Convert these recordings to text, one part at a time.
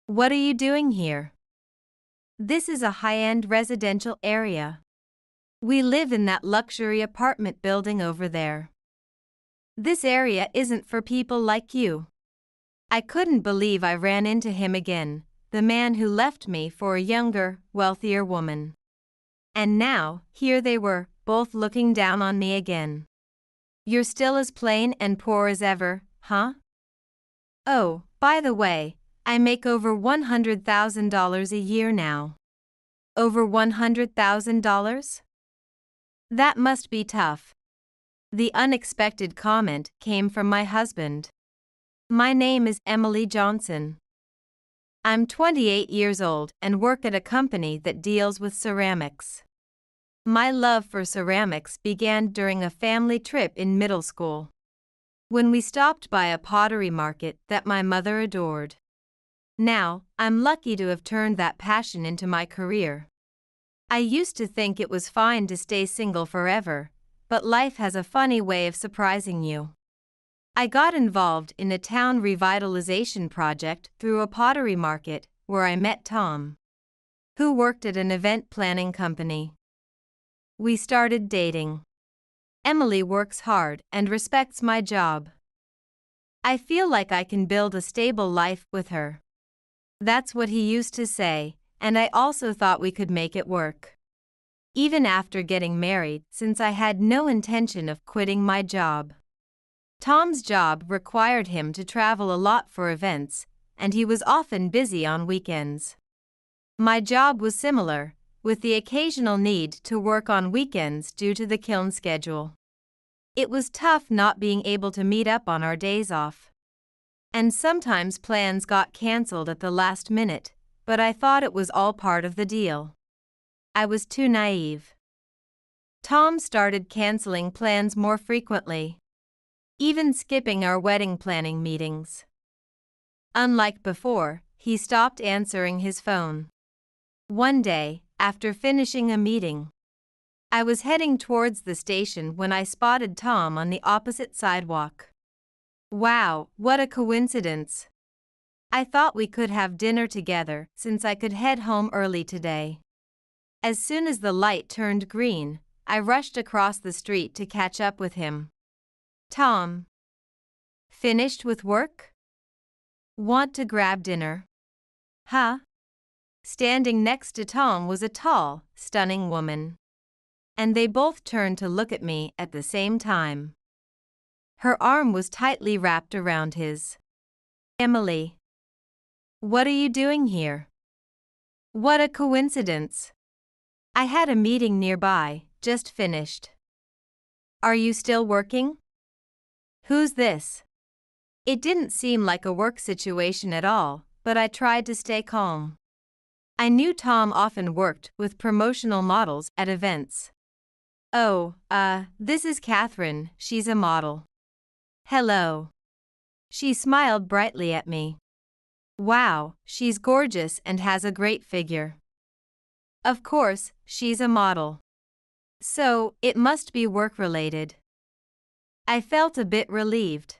What are you doing here? This is a high-end residential area. We live in that luxury apartment building over there. This area isn't for people like you. I couldn't believe I ran into him again, the man who left me for a younger, wealthier woman. And now, here they were, both looking down on me again. You're still as plain and poor as ever, huh? Oh, by the way, I make over $100,000 a year now. Over $100,000? That must be tough. The unexpected comment came from my husband. My name is Emily Johnson. I'm 28 years old and work at a company that deals with ceramics. My love for ceramics began during a family trip in middle school, when we stopped by a pottery market that my mother adored. Now, I'm lucky to have turned that passion into my career. I used to think it was fine to stay single forever, but life has a funny way of surprising you. I got involved in a town revitalization project through a pottery market where I met Tom, who worked at an event planning company. We started dating. Emily works hard and respects my job. I feel like I can build a stable life with her. That's what he used to say, and I also thought we could make it work. Even after getting married, since I had no intention of quitting my job. Tom's job required him to travel a lot for events, and he was often busy on weekends. My job was similar, with the occasional need to work on weekends due to the kiln schedule. It was tough not being able to meet up on our days off. And sometimes plans got cancelled at the last minute, but I thought it was all part of the deal. I was too naive. Tom started canceling plans more frequently, even skipping our wedding planning meetings. Unlike before, he stopped answering his phone. One day, after finishing a meeting, I was heading towards the station when I spotted Tom on the opposite sidewalk. Wow, what a coincidence! I thought we could have dinner together since I could head home early today. As soon as the light turned green, I rushed across the street to catch up with him. Tom. Finished with work? Want to grab dinner? Huh? Standing next to Tom was a tall, stunning woman. And they both turned to look at me at the same time. Her arm was tightly wrapped around his. Emily. What are you doing here? What a coincidence. I had a meeting nearby, just finished. Are you still working? Who's this? It didn't seem like a work situation at all, but I tried to stay calm. I knew Tom often worked with promotional models at events. Oh, this is Catherine, she's a model. Hello. She smiled brightly at me. Wow, she's gorgeous and has a great figure. Of course, she's a model. So, it must be work-related. I felt a bit relieved.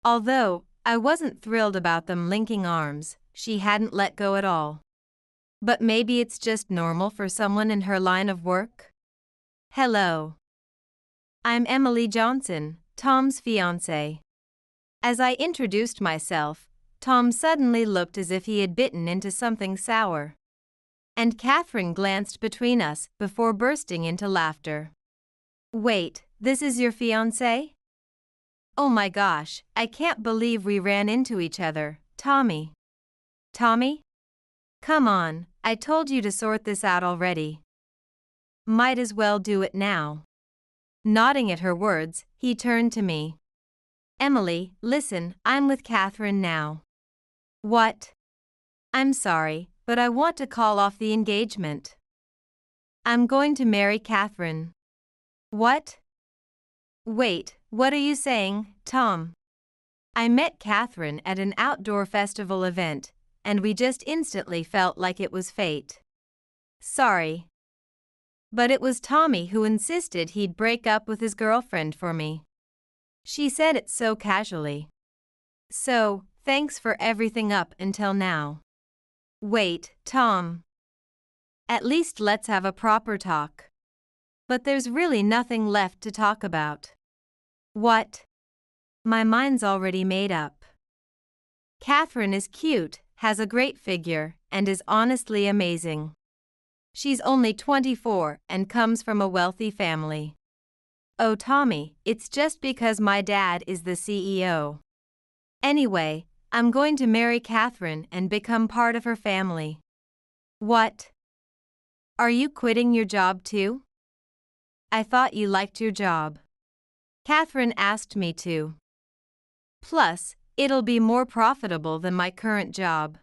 Although, I wasn't thrilled about them linking arms, she hadn't let go at all. But maybe it's just normal for someone in her line of work? Hello. I'm Emily Johnson, Tom's fiancé. As I introduced myself, Tom suddenly looked as if he had bitten into something sour. And Catherine glanced between us before bursting into laughter. Wait, this is your fiancé? Oh my gosh, I can't believe we ran into each other, Tommy. Tommy? Come on, I told you to sort this out already. Might as well do it now. Nodding at her words, he turned to me. Emily, listen, I'm with Catherine now. What? I'm sorry, but I want to call off the engagement. I'm going to marry Catherine. What? Wait, what are you saying, Tom? I met Catherine at an outdoor festival event, and we just instantly felt like it was fate. Sorry. But it was Tommy who insisted he'd break up with his girlfriend for me. She said it so casually. So, thanks for everything up until now. Wait, Tom. At least let's have a proper talk. But there's really nothing left to talk about. What? My mind's already made up. Catherine is cute, has a great figure, and is honestly amazing. She's only 24 and comes from a wealthy family. Oh, Tommy, it's just because my dad is the CEO. Anyway, I'm going to marry Catherine and become part of her family. What? Are you quitting your job too? I thought you liked your job. Catherine asked me to. Plus, it'll be more profitable than my current job.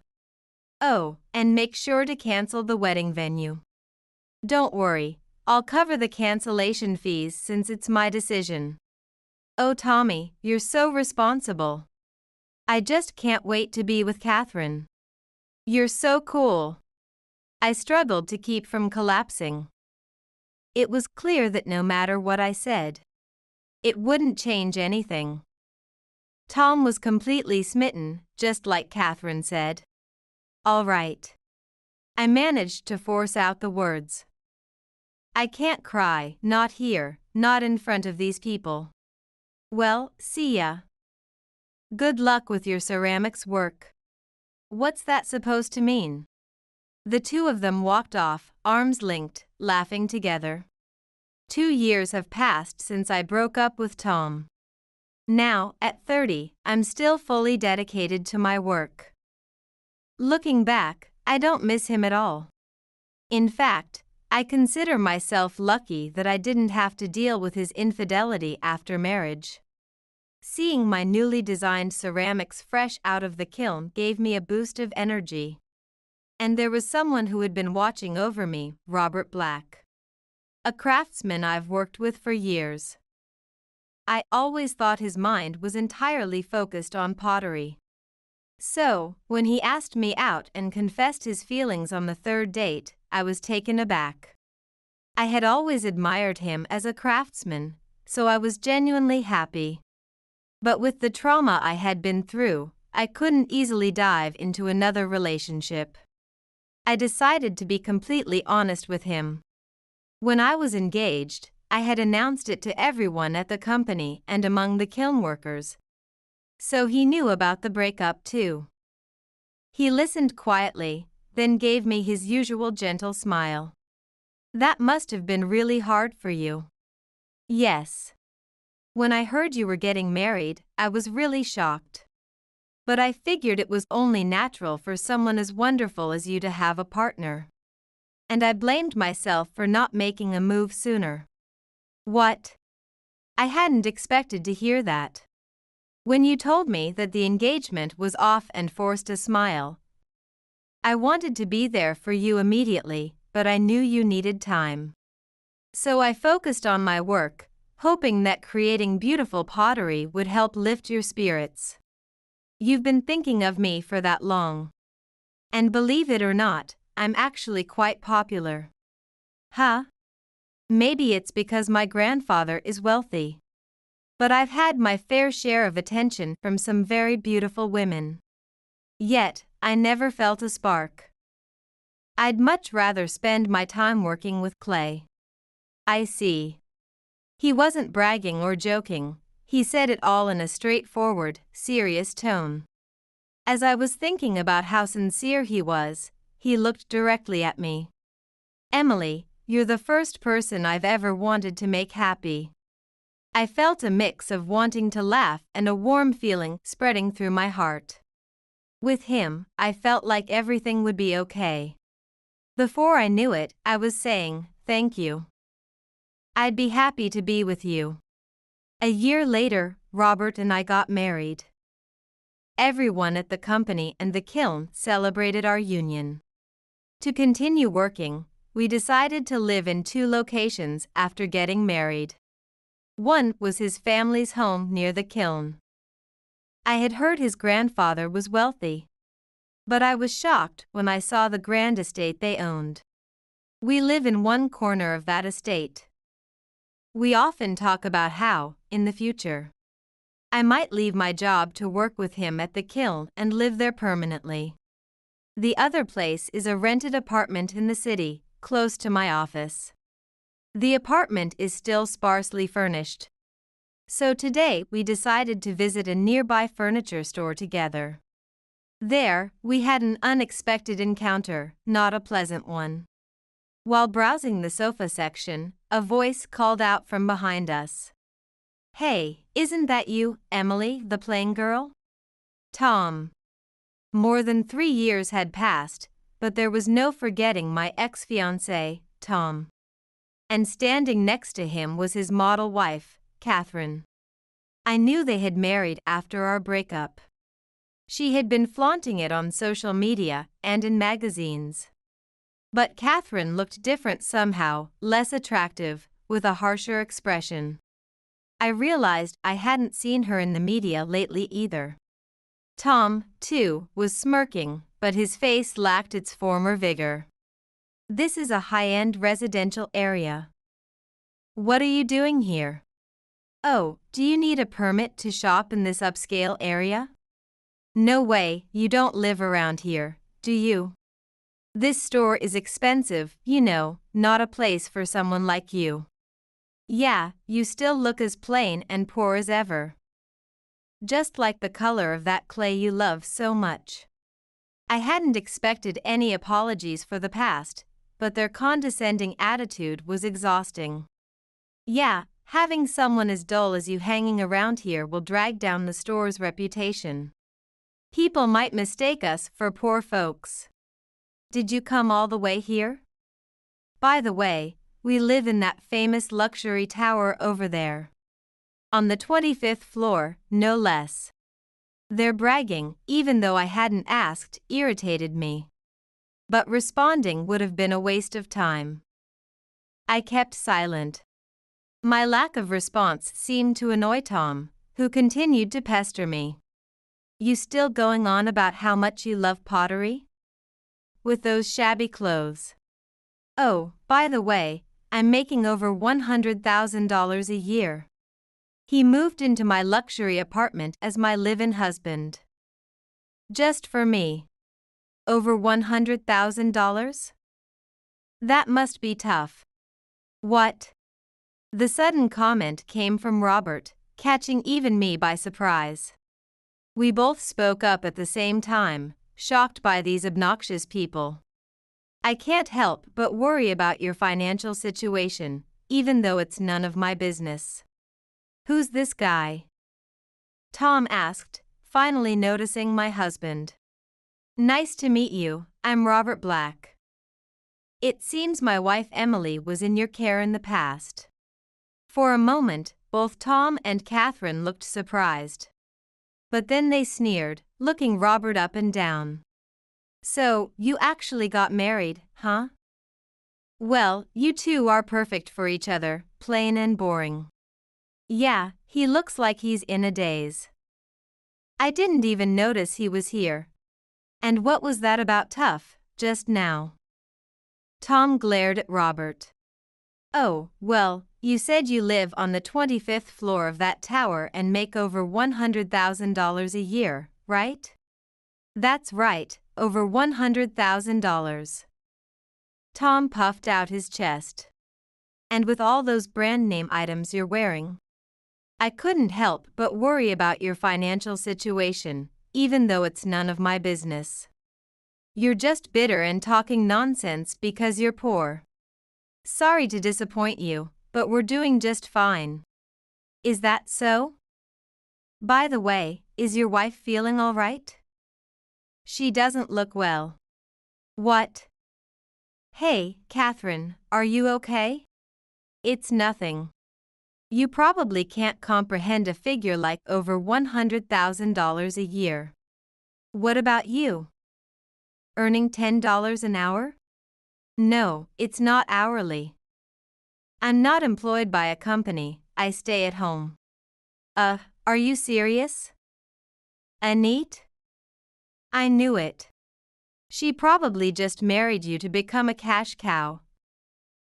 Oh, and make sure to cancel the wedding venue. Don't worry, I'll cover the cancellation fees since it's my decision. Oh, Tommy, you're so responsible. I just can't wait to be with Catherine. You're so cool. I struggled to keep from collapsing. It was clear that no matter what I said, it wouldn't change anything. Tom was completely smitten, just like Catherine said. All right. I managed to force out the words. I can't cry, not here, not in front of these people. Well, see ya. Good luck with your ceramics work. What's that supposed to mean? The two of them walked off, arms linked, laughing together. 2 years have passed since I broke up with Tom. Now, at 30, I'm still fully dedicated to my work. Looking back, I don't miss him at all. In fact, I consider myself lucky that I didn't have to deal with his infidelity after marriage. Seeing my newly designed ceramics fresh out of the kiln gave me a boost of energy. And there was someone who had been watching over me, Robert Black. A craftsman I've worked with for years. I always thought his mind was entirely focused on pottery. So, when he asked me out and confessed his feelings on the third date, I was taken aback. I had always admired him as a craftsman, so I was genuinely happy. But with the trauma I had been through, I couldn't easily dive into another relationship. I decided to be completely honest with him. When I was engaged, I had announced it to everyone at the company and among the kiln workers. So he knew about the breakup too. He listened quietly, then gave me his usual gentle smile. That must have been really hard for you. Yes. When I heard you were getting married, I was really shocked. But I figured it was only natural for someone as wonderful as you to have a partner. And I blamed myself for not making a move sooner. What? I hadn't expected to hear that. When you told me that the engagement was off and forced a smile, I wanted to be there for you immediately, but I knew you needed time. So I focused on my work, hoping that creating beautiful pottery would help lift your spirits. You've been thinking of me for that long. And believe it or not, I'm actually quite popular. Huh? Maybe it's because my grandfather is wealthy. But I've had my fair share of attention from some very beautiful women. Yet, I never felt a spark. I'd much rather spend my time working with clay. I see. He wasn't bragging or joking, he said it all in a straightforward, serious tone. As I was thinking about how sincere he was, he looked directly at me. Emily, you're the first person I've ever wanted to make happy. I felt a mix of wanting to laugh and a warm feeling spreading through my heart. With him, I felt like everything would be okay. Before I knew it, I was saying, thank you. I'd be happy to be with you. A year later, Robert and I got married. Everyone at the company and the kiln celebrated our union. To continue working, we decided to live in 2 locations after getting married. One was his family's home near the kiln. I had heard his grandfather was wealthy. But I was shocked when I saw the grand estate they owned. We live in one corner of that estate. We often talk about how, in the future, I might leave my job to work with him at the kiln and live there permanently. The other place is a rented apartment in the city, close to my office. The apartment is still sparsely furnished. So today we decided to visit a nearby furniture store together. There, we had an unexpected encounter, not a pleasant one. While browsing the sofa section, a voice called out from behind us. "Hey, isn't that you, Emily, the plain girl?" Tom. More than 3 years had passed, but there was no forgetting my ex-fiancé, Tom. And standing next to him was his model wife, Catherine. I knew they had married after our breakup. She had been flaunting it on social media and in magazines. But Catherine looked different somehow, less attractive, with a harsher expression. I realized I hadn't seen her in the media lately either. Tom, too, was smirking, but his face lacked its former vigor. "This is a high-end residential area. What are you doing here? Oh, do you need a permit to shop in this upscale area? No way, you don't live around here, do you? This store is expensive, you know, not a place for someone like you. Yeah, you still look as plain and poor as ever. Just like the color of that clay you love so much." I hadn't expected any apologies for the past, but their condescending attitude was exhausting. "Yeah, having someone as dull as you hanging around here will drag down the store's reputation. People might mistake us for poor folks. Did you come all the way here? By the way, we live in that famous luxury tower over there. On the 25th floor, no less." Their bragging, even though I hadn't asked, irritated me. But responding would have been a waste of time. I kept silent. My lack of response seemed to annoy Tom, who continued to pester me. "You still going on about how much you love pottery? With those shabby clothes. Oh, by the way, I'm making over $100,000 a year." He moved into my luxury apartment as my live-in husband. Just for me. Over $100,000? That must be tough. What? The sudden comment came from Robert, catching even me by surprise. We both spoke up at the same time, shocked by these obnoxious people. "I can't help but worry about your financial situation, even though it's none of my business." "Who's this guy?" Tom asked, finally noticing my husband. "Nice to meet you, I'm Robert Black. It seems my wife Emily was in your care in the past." For a moment, both Tom and Catherine looked surprised. But then they sneered, looking Robert up and down. "So, you actually got married, huh? Well, you two are perfect for each other, plain and boring." "Yeah, he looks like he's in a daze. I didn't even notice he was here. And what was that about tough, just now?" Tom glared at Robert. "Oh, well, you said you live on the 25th floor of that tower and make over $100,000 a year, right?" "That's right, over $100,000. Tom puffed out his chest. "And with all those brand name items you're wearing. I couldn't help but worry about your financial situation, even though it's none of my business. You're just bitter and talking nonsense because you're poor. Sorry to disappoint you, but we're doing just fine." "Is that so? By the way, is your wife feeling all right?" "She doesn't look well." "What?" "Hey, Catherine, are you okay?" "It's nothing. You probably can't comprehend a figure like over $100,000 a year. What about you? Earning $10 an hour?" "No, it's not hourly. I'm not employed by a company, I stay at home." Are you serious? Anit? I knew it. She probably just married you to become a cash cow.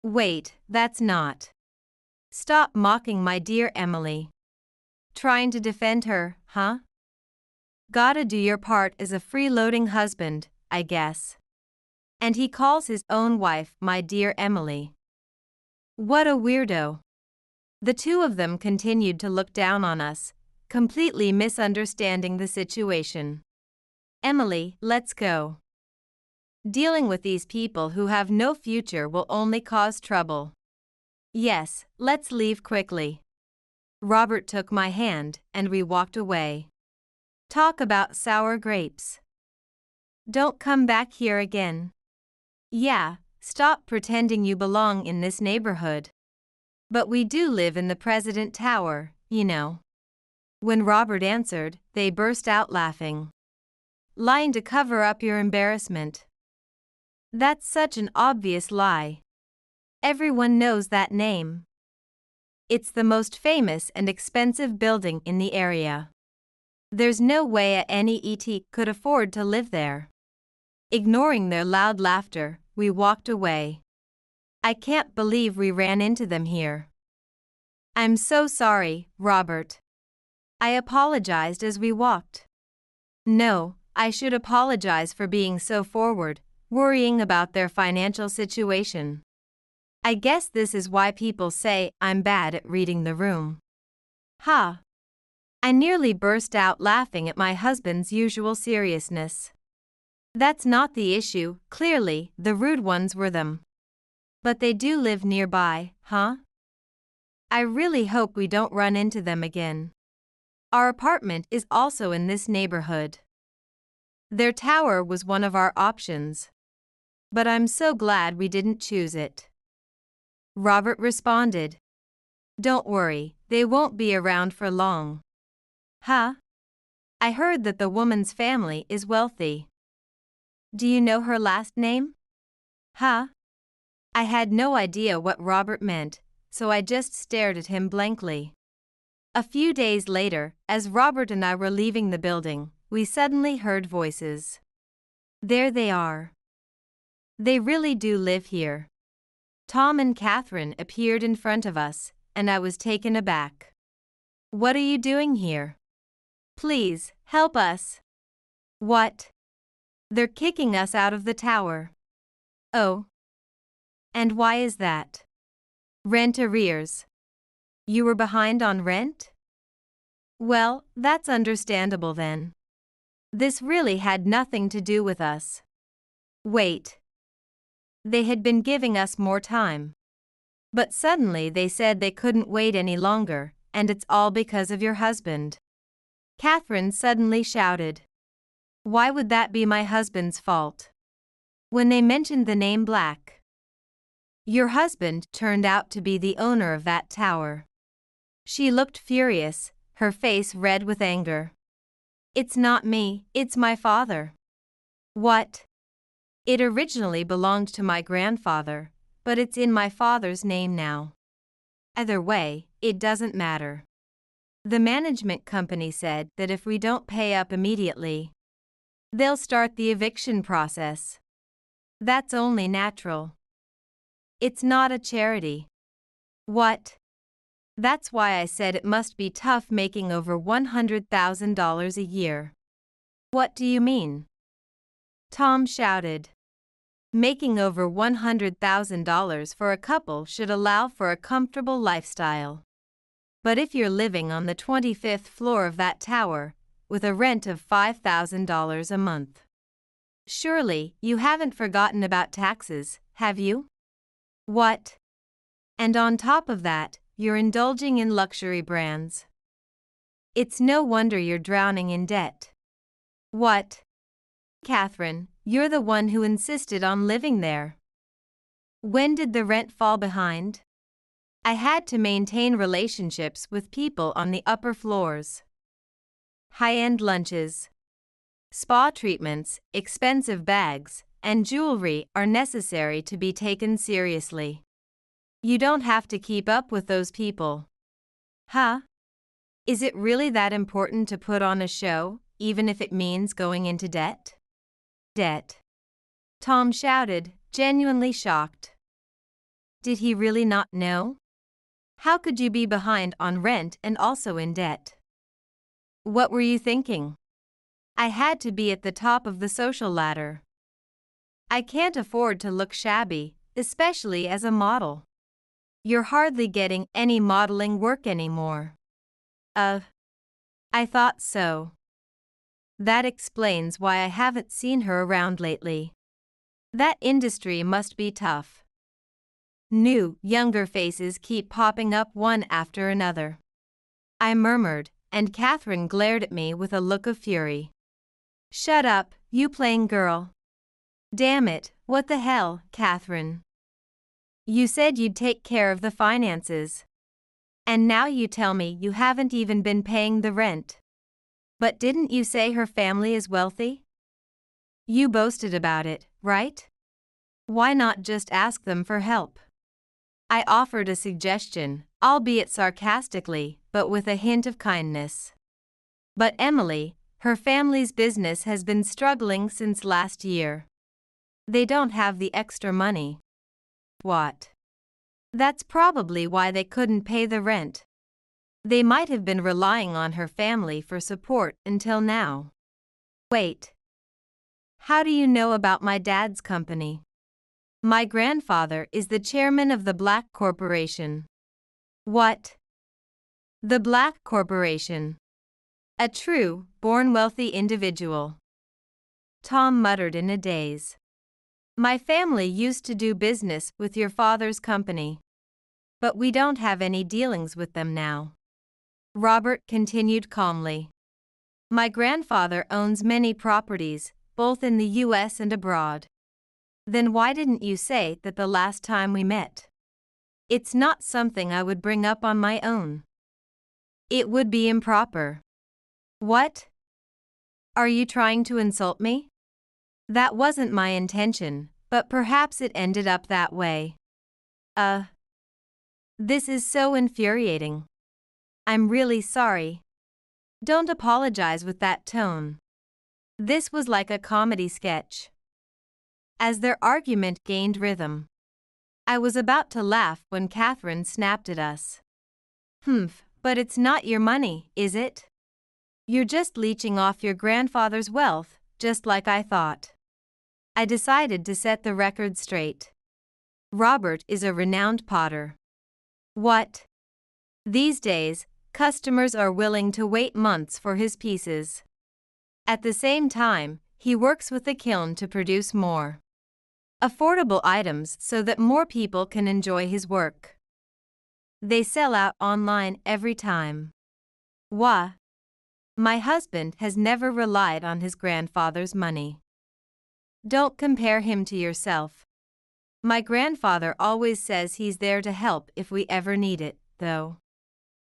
Wait, that's not. Stop mocking my dear Emily. Trying to defend her, huh? Gotta do your part as a freeloading husband, I guess. And he calls his own wife my dear Emily. What a weirdo. The two of them continued to look down on us, completely misunderstanding the situation. Emily, let's go. Dealing with these people who have no future will only cause trouble. Yes, let's leave quickly. Robert took my hand and we walked away. Talk about sour grapes. Don't come back here again. Yeah, stop pretending you belong in this neighborhood. But we do live in the President Tower, you know. When Robert answered, they burst out laughing. Lying to cover up your embarrassment. That's such an obvious lie. Everyone knows that name. It's the most famous and expensive building in the area. There's no way any ET could afford to live there. Ignoring their loud laughter, we walked away. I can't believe we ran into them here. I'm so sorry, Robert. I apologized as we walked. No, I should apologize for being so forward, worrying about their financial situation. I guess this is why people say I'm bad at reading the room. Ha! I nearly burst out laughing at my husband's usual seriousness. That's not the issue, clearly, the rude ones were them. But they do live nearby, huh? I really hope we don't run into them again. Our apartment is also in this neighborhood. Their tower was one of our options. But I'm so glad we didn't choose it. Robert responded. Don't worry, they won't be around for long. Huh? I heard that the woman's family is wealthy. Do you know her last name? Huh? I had no idea what Robert meant, so I just stared at him blankly. A few days later, as Robert and I were leaving the building, we suddenly heard voices. There they are. They really do live here. Tom and Catherine appeared in front of us, and I was taken aback. What are you doing here? Please, help us. What? They're kicking us out of the tower. Oh. And why is that? Rent arrears. You were behind on rent? Well, that's understandable then. This really had nothing to do with us. Wait. They had been giving us more time. But suddenly they said they couldn't wait any longer, and it's all because of your husband. Catherine suddenly shouted. Why would that be my husband's fault? When they mentioned the name Black. Your husband turned out to be the owner of that tower. She looked furious, her face red with anger. It's not me, it's my father. What? It originally belonged to my grandfather, but it's in my father's name now. Either way, it doesn't matter. The management company said that if we don't pay up immediately, they'll start the eviction process. That's only natural. It's not a charity. What? That's why I said it must be tough making over $100,000 a year. What do you mean? Tom shouted. Making over $100,000 for a couple should allow for a comfortable lifestyle. But if you're living on the 25th floor of that tower, with a rent of $5,000 a month, surely you haven't forgotten about taxes, have you? What? And on top of that, you're indulging in luxury brands. It's no wonder you're drowning in debt. What? Catherine, you're the one who insisted on living there. When did the rent fall behind? I had to maintain relationships with people on the upper floors. High-end lunches, spa treatments, expensive bags, and jewelry are necessary to be taken seriously. You don't have to keep up with those people. Huh? Is it really that important to put on a show, even if it means going into debt? Debt. Tom shouted, genuinely shocked. Did he really not know? How could you be behind on rent and also in debt? What were you thinking? I had to be at the top of the social ladder. I can't afford to look shabby, especially as a model. You're hardly getting any modeling work anymore. I thought so. That explains why I haven't seen her around lately. That industry must be tough. New, younger faces keep popping up one after another. I murmured, and Catherine glared at me with a look of fury. Shut up, you plain girl. Damn it, what the hell, Catherine? You said you'd take care of the finances. And now you tell me you haven't even been paying the rent. But didn't you say her family is wealthy? You boasted about it, right? Why not just ask them for help? I offered a suggestion, albeit sarcastically, but with a hint of kindness. But Emily, her family's business has been struggling since last year. They don't have the extra money. What? That's probably why they couldn't pay the rent. They might have been relying on her family for support until now. Wait. How do you know about my dad's company? My grandfather is the chairman of the Black Corporation. What? The Black Corporation. A true, born wealthy individual. Tom muttered in a daze. My family used to do business with your father's company. But we don't have any dealings with them now. Robert continued calmly. My grandfather owns many properties, both in the U.S. and abroad. Then why didn't you say that the last time we met? It's not something I would bring up on my own. It would be improper. What? Are you trying to insult me? That wasn't my intention, but perhaps it ended up that way. This is so infuriating. I'm really sorry. Don't apologize with that tone. This was like a comedy sketch. As their argument gained rhythm, I was about to laugh when Catherine snapped at us. But it's not your money, is it? You're just leeching off your grandfather's wealth, just like I thought. I decided to set the record straight. Robert is a renowned potter. What? These days, customers are willing to wait months for his pieces. At the same time, he works with the kiln to produce more affordable items so that more people can enjoy his work. They sell out online every time. Wah! My husband has never relied on his grandfather's money. Don't compare him to yourself. My grandfather always says he's there to help if we ever need it, though.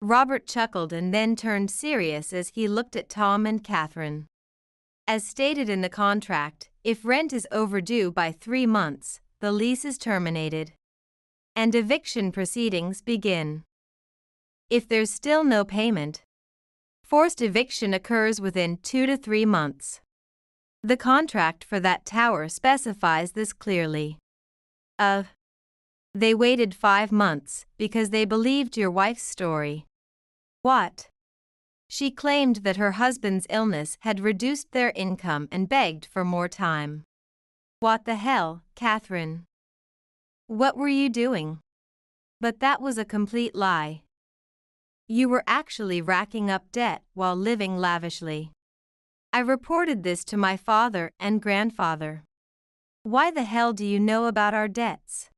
Robert chuckled and then turned serious as he looked at Tom and Catherine. As stated in the contract, if rent is overdue by 3 months, the lease is terminated. And eviction proceedings begin. If there's still no payment, forced eviction occurs within 2 to 3 months. The contract for that tower specifies this clearly. They waited 5 months because they believed your wife's story. What? She claimed that her husband's illness had reduced their income and begged for more time. What the hell, Catherine? What were you doing? But that was a complete lie. You were actually racking up debt while living lavishly. I reported this to my father and grandfather. Why the hell do you know about our debts?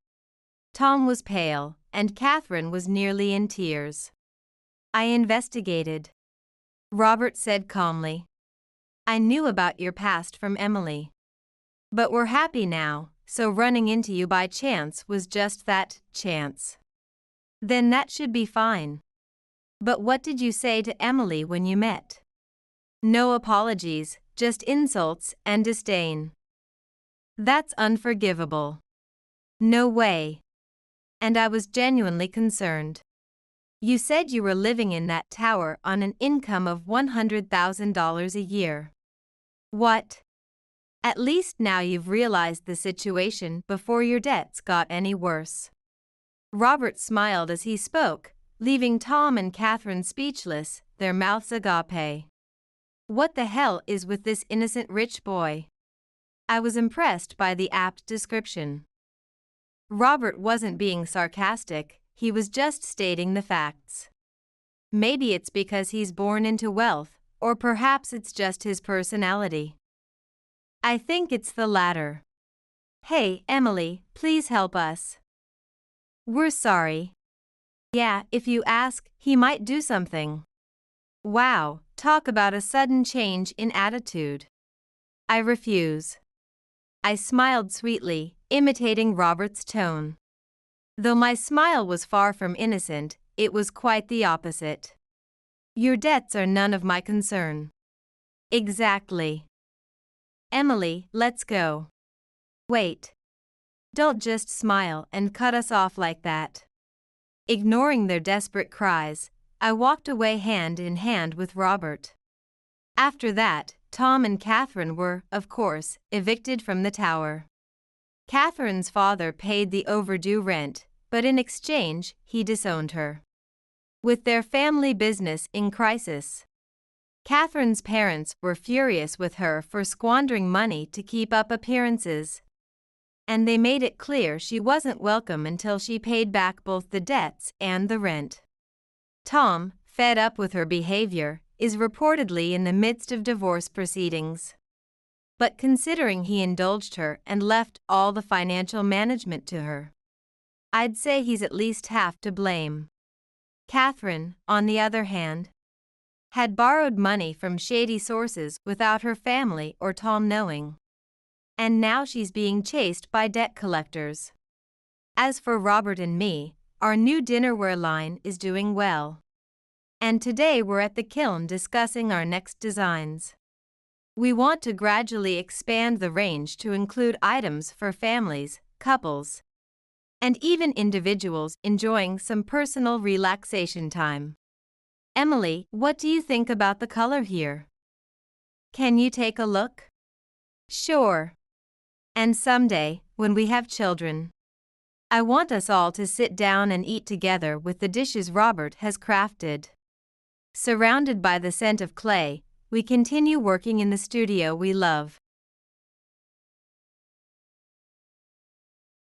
Tom was pale, and Catherine was nearly in tears. I investigated. Robert said calmly. I knew about your past from Emily. But we're happy now, so running into you by chance was just that, chance. Then that should be fine. But what did you say to Emily when you met? No apologies, just insults and disdain. That's unforgivable. No way. And I was genuinely concerned. You said you were living in that tower on an income of $100,000 a year. What? At least now you've realized the situation before your debts got any worse. Robert smiled as he spoke, leaving Tom and Catherine speechless, their mouths agape. What the hell is with this innocent rich boy? I was impressed by the apt description. Robert wasn't being sarcastic, he was just stating the facts. Maybe it's because he's born into wealth, or perhaps it's just his personality. I think it's the latter. Hey, Emily, please help us. We're sorry. Yeah, if you ask, he might do something. Wow, talk about a sudden change in attitude. I refuse. I smiled sweetly, imitating Robert's tone. Though my smile was far from innocent, it was quite the opposite. Your debts are none of my concern. Exactly. Emily, let's go. Wait. Don't just smile and cut us off like that. Ignoring their desperate cries, I walked away hand in hand with Robert. After that, Tom and Catherine were, of course, evicted from the tower. Catherine's father paid the overdue rent, but in exchange, he disowned her. With their family business in crisis, Catherine's parents were furious with her for squandering money to keep up appearances. And they made it clear she wasn't welcome until she paid back both the debts and the rent. Tom, fed up with her behavior, is reportedly in the midst of divorce proceedings. But considering he indulged her and left all the financial management to her, I'd say he's at least half to blame. Catherine, on the other hand, had borrowed money from shady sources without her family or Tom knowing. And now she's being chased by debt collectors. As for Robert and me, our new dinnerware line is doing well. And today we're at the kiln discussing our next designs. We want to gradually expand the range to include items for families, couples, and even individuals enjoying some personal relaxation time. Emily, what do you think about the color here? Can you take a look? Sure. And someday, when we have children, I want us all to sit down and eat together with the dishes Robert has crafted. Surrounded by the scent of clay, we continue working in the studio we love.